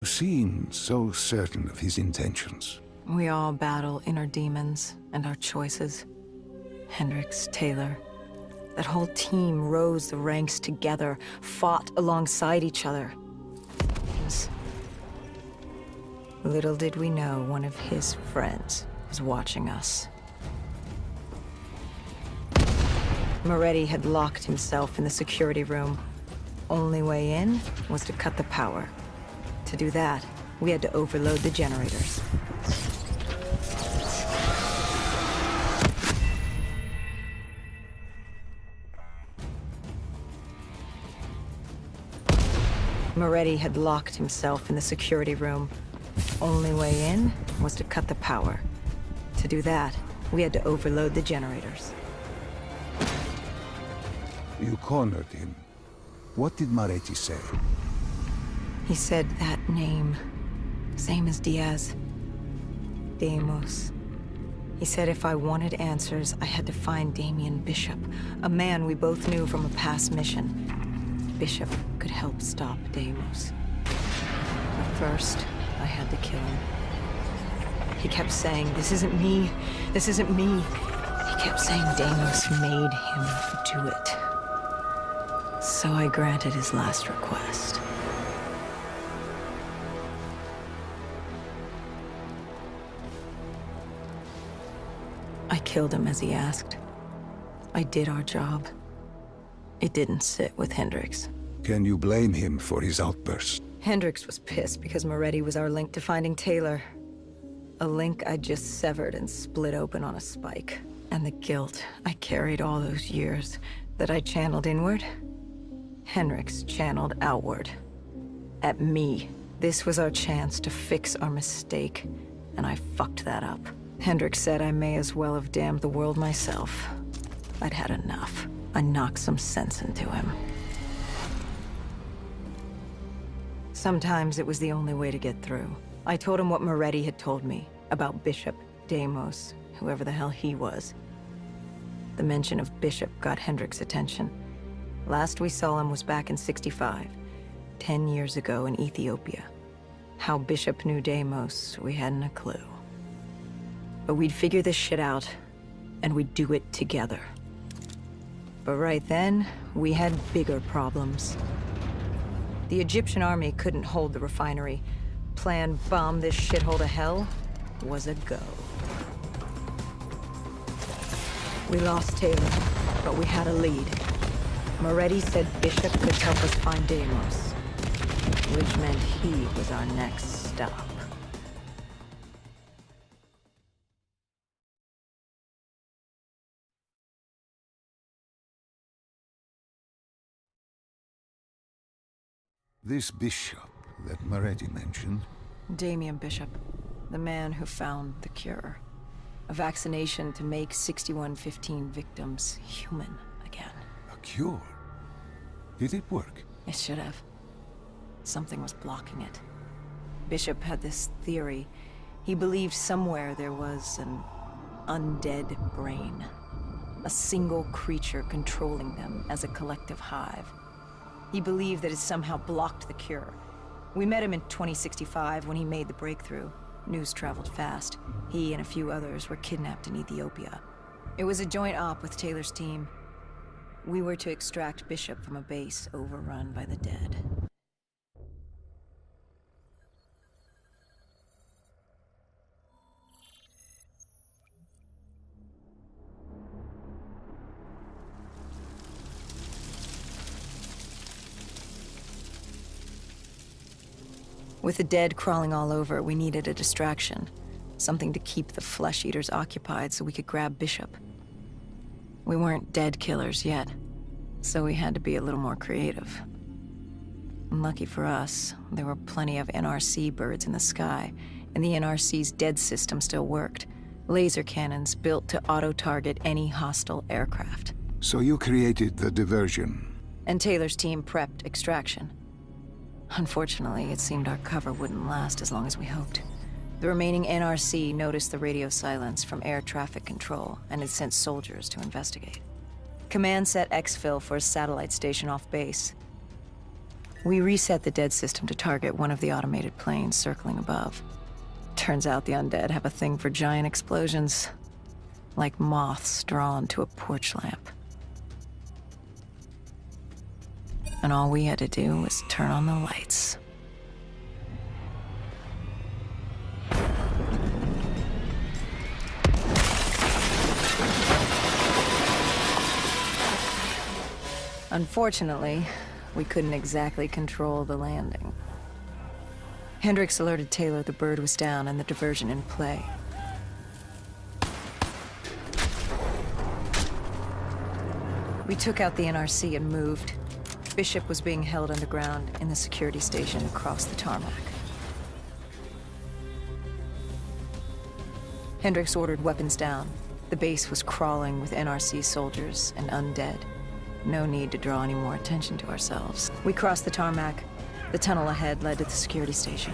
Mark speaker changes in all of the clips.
Speaker 1: You seem so certain of his intentions.
Speaker 2: We all battle inner demons and our choices. Hendricks, Taylor. That whole team rose the ranks together, fought alongside each other. Little did we know one of his friends was watching us. Moretti had locked himself in the security room. Only way in was to cut the power. To do that, we had to overload the generators. Moretti had locked himself in the security room. Only way in was to cut the power. To do that, we had to overload the generators.
Speaker 1: You cornered him. What did Moretti say?
Speaker 2: He said that name. Same as Diaz. Deimos. He said if I wanted answers, I had to find Damien Bishop, a man we both knew from a past mission. Bishop could help stop Deimos. But first, I had to kill him. He kept saying, "This isn't me. This isn't me." He kept saying Deimos made him do it. So I granted his last request. I killed him as he asked. I did our job. It didn't sit with Hendricks.
Speaker 1: Can you blame him for his outburst?
Speaker 2: Hendricks was pissed because Moretti was our link to finding Taylor. A link I just severed and split open on a spike. And the guilt I carried all those years that I channeled inward, Hendricks channeled outward. At me. This was our chance to fix our mistake, and I fucked that up. Hendricks said I may as well have damned the world myself. I'd had enough. I knocked some sense into him. Sometimes it was the only way to get through. I told him what Moretti had told me about Bishop, Deimos, whoever the hell he was. The mention of Bishop got Hendricks' attention. Last we saw him was back in '65, 10 years ago in Ethiopia. How Bishop knew Deimos, we hadn't a clue. But we'd figure this shit out, and we'd do it together. But right then, we had bigger problems. The Egyptian army couldn't hold the refinery. Plan bomb this shithole to hell was a go. We lost Taylor, but we had a lead. Moretti said Bishop could help us find Deimos, which meant he was our next stop.
Speaker 1: This bishop that Moretti mentioned...
Speaker 2: Damien Bishop, the man who found the cure. A vaccination to make 6115 victims human again.
Speaker 1: A cure? Did it work?
Speaker 2: It should have. Something was blocking it. Bishop had this theory. He believed somewhere there was an undead brain. A single creature controlling them as a collective hive. He believed that it somehow blocked the cure. We met him in 2065 when he made the breakthrough. News traveled fast. He and a few others were kidnapped in Ethiopia. It was a joint op with Taylor's team. We were to extract Bishop from a base overrun by the dead. With the dead crawling all over, we needed a distraction. Something to keep the flesh eaters occupied so we could grab Bishop. We weren't dead killers yet, so we had to be a little more creative. And lucky for us, there were plenty of NRC birds in the sky, and the NRC's dead system still worked. Laser cannons built to auto-target any hostile aircraft.
Speaker 1: So you created the diversion.
Speaker 2: And Taylor's team prepped extraction. Unfortunately, it seemed our cover wouldn't last as long as we hoped. The remaining NRC noticed the radio silence from air traffic control and had sent soldiers to investigate. Command set exfil for a satellite station off base. We reset the dead system to target one of the automated planes circling above. Turns out the undead have a thing for giant explosions, like moths drawn to a porch lamp. And all we had to do was turn on the lights. Unfortunately, we couldn't exactly control the landing. Hendricks alerted Taylor the bird was down and the diversion in play. We took out the NRC and moved. Bishop was being held underground in the security station across the tarmac. Hendricks ordered weapons down. The base was crawling with NRC soldiers and undead. No need to draw any more attention to ourselves. We crossed the tarmac. The tunnel ahead led to the security station.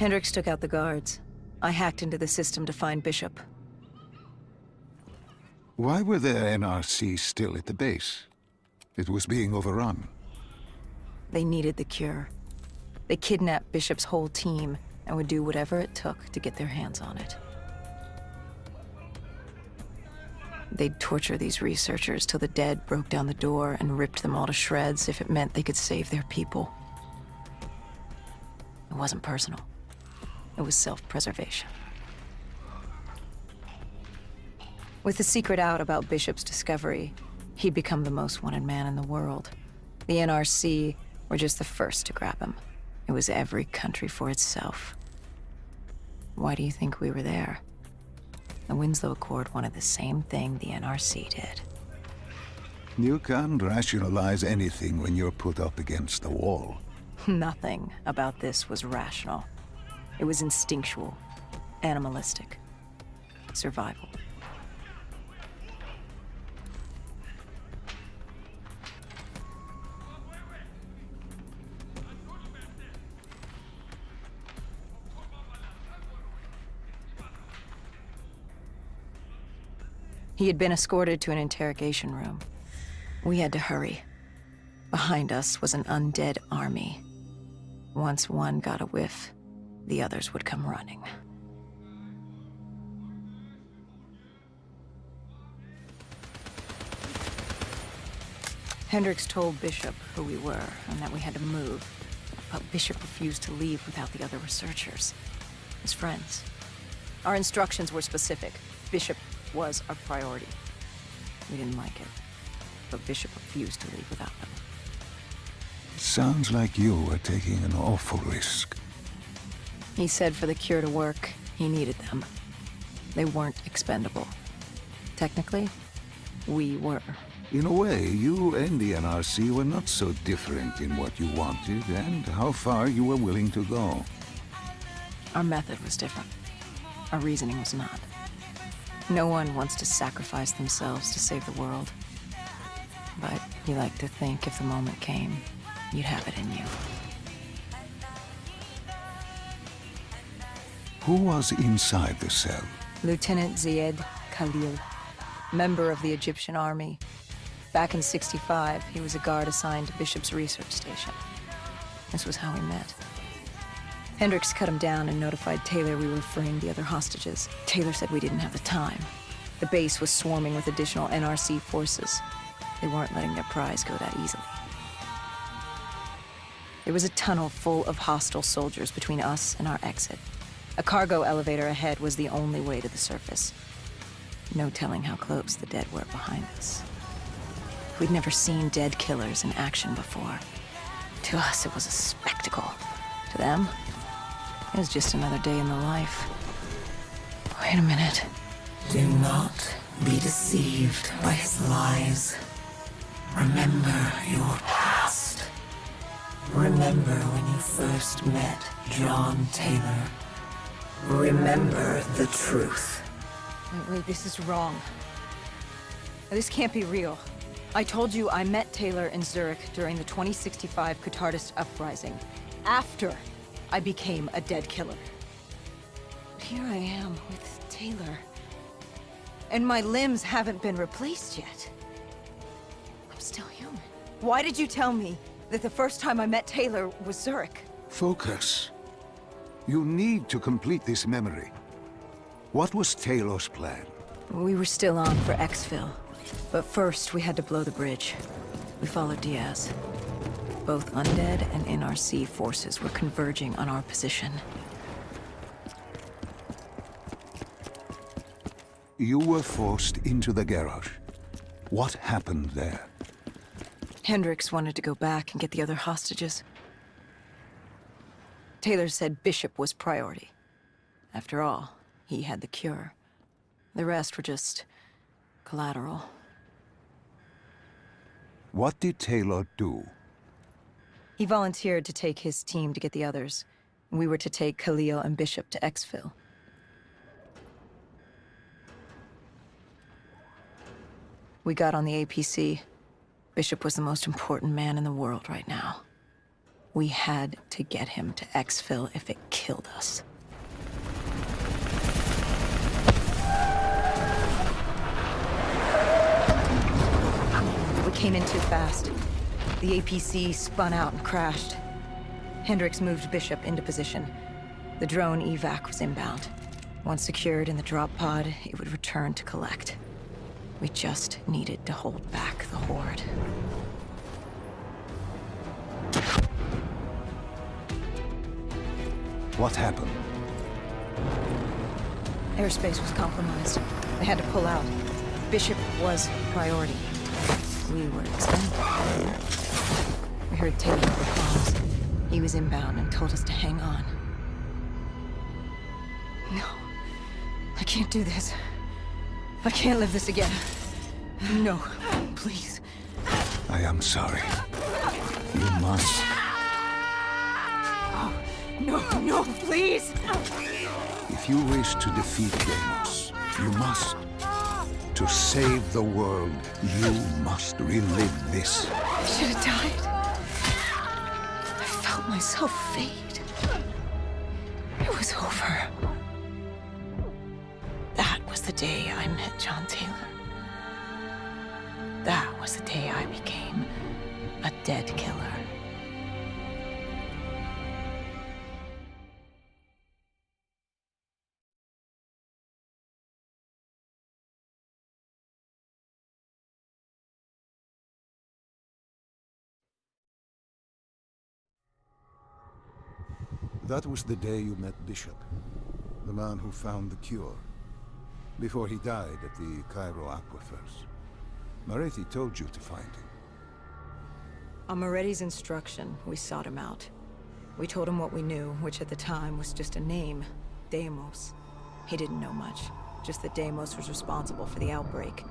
Speaker 2: Hendricks took out the guards. I hacked into the system to find Bishop.
Speaker 1: Why were there NRC still at the base? It was being overrun.
Speaker 2: They needed the cure. They kidnapped Bishop's whole team and would do whatever it took to get their hands on it. They'd torture these researchers till the dead broke down the door and ripped them all to shreds if it meant they could save their people. It wasn't personal. It was self-preservation. With the secret out about Bishop's discovery, he'd become the most wanted man in the world. The NRC were just the first to grab him. It was every country for itself. Why do you think we were there? The Winslow Accord wanted the same thing the NRC did.
Speaker 1: You can't rationalize anything when you're put up against the wall.
Speaker 2: Nothing about this was rational. It was instinctual, animalistic, survival. He had been escorted to an interrogation room. We had to hurry. Behind us was an undead army. Once one got a whiff, the others would come running. Hendricks told Bishop who we were and that we had to move, but Bishop refused to leave without the other researchers, his friends. Our instructions were specific. Bishop was our priority. We didn't like it, but Bishop refused to leave without them.
Speaker 1: It sounds like you were taking an awful risk.
Speaker 2: He said for the cure to work, he needed them. They weren't expendable. Technically, we were.
Speaker 1: In a way, you and the NRC were not so different in what you wanted and how far you were willing to go.
Speaker 2: Our method was different. Our reasoning was not. No one wants to sacrifice themselves to save the world. But you like to think if the moment came, you'd have it in you.
Speaker 1: Who was inside the cell?
Speaker 2: Lieutenant Zied Khalil, member of the Egyptian army. Back in '65, he was a guard assigned to Bishop's research station. This was how we met. Hendricks cut him down and notified Taylor we were freeing the other hostages. Taylor said we didn't have the time. The base was swarming with additional NRC forces. They weren't letting their prize go that easily. There was a tunnel full of hostile soldiers between us and our exit. A cargo elevator ahead was the only way to the surface. No telling how close the dead were behind us. We'd never seen dead killers in action before. To us, it was a spectacle. To them, it was just another day in the life. Wait a minute.
Speaker 3: Do not be deceived by his lies. Remember your past. Remember when you first met John Taylor. Remember the truth.
Speaker 2: Wait, this is wrong. This can't be real. I told you I met Taylor in Zurich during the 2065 Catardist Uprising, after I became a dead killer. But here I am with Taylor, and my limbs haven't been replaced yet. I'm still human. Why did you tell me that the first time I met Taylor was Zurich?
Speaker 1: Focus. You need to complete this memory. What was Taylor's plan?
Speaker 2: We were still on for Exfil, but first we had to blow the bridge. We followed Diaz. Both undead and NRC forces were converging on our position.
Speaker 1: You were forced into the garage. What happened there?
Speaker 2: Hendricks wanted to go back and get the other hostages. Taylor said Bishop was priority. After all, he had the cure. The rest were just collateral.
Speaker 1: What did Taylor do?
Speaker 2: He volunteered to take his team to get the others. We were to take Khalil and Bishop to Exfil. We got on the APC. Bishop was the most important man in the world right now. We had to get him to Exfil if it killed us. We came in too fast. The APC spun out and crashed. Hendricks moved Bishop into position. The drone evac was inbound. Once secured in the drop pod, it would return to collect. We just needed to hold back the Horde.
Speaker 1: What happened?
Speaker 2: Airspace was compromised. They had to pull out. Bishop was priority. We were expendable. We heard Taylor over comms. He was inbound and told us to hang on. No. I can't do this. I can't live this again. No, please.
Speaker 1: I am sorry. You must.
Speaker 2: No, please!
Speaker 1: If you wish to defeat Deimos, you must. To save the world, you must relive this.
Speaker 2: I should have died. I felt myself fade. It was over. That was the day I met John Taylor. That was the day I became a dead killer.
Speaker 1: That was the day you met Bishop, the man who found the cure, before he died at the Cairo aquifers. Moretti told you to find him.
Speaker 2: On Moretti's instruction, we sought him out. We told him what we knew, which at the time was just a name, Deimos. He didn't know much, just that Deimos was responsible for the outbreak,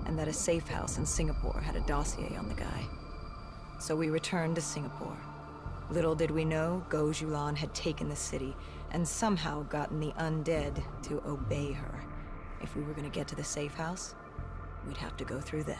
Speaker 2: and that a safe house in Singapore had a dossier on the guy. So we returned to Singapore. Little did we know, Gojulan had taken the city, and somehow gotten the undead to obey her. If we were gonna get to the safe house, we'd have to go through them.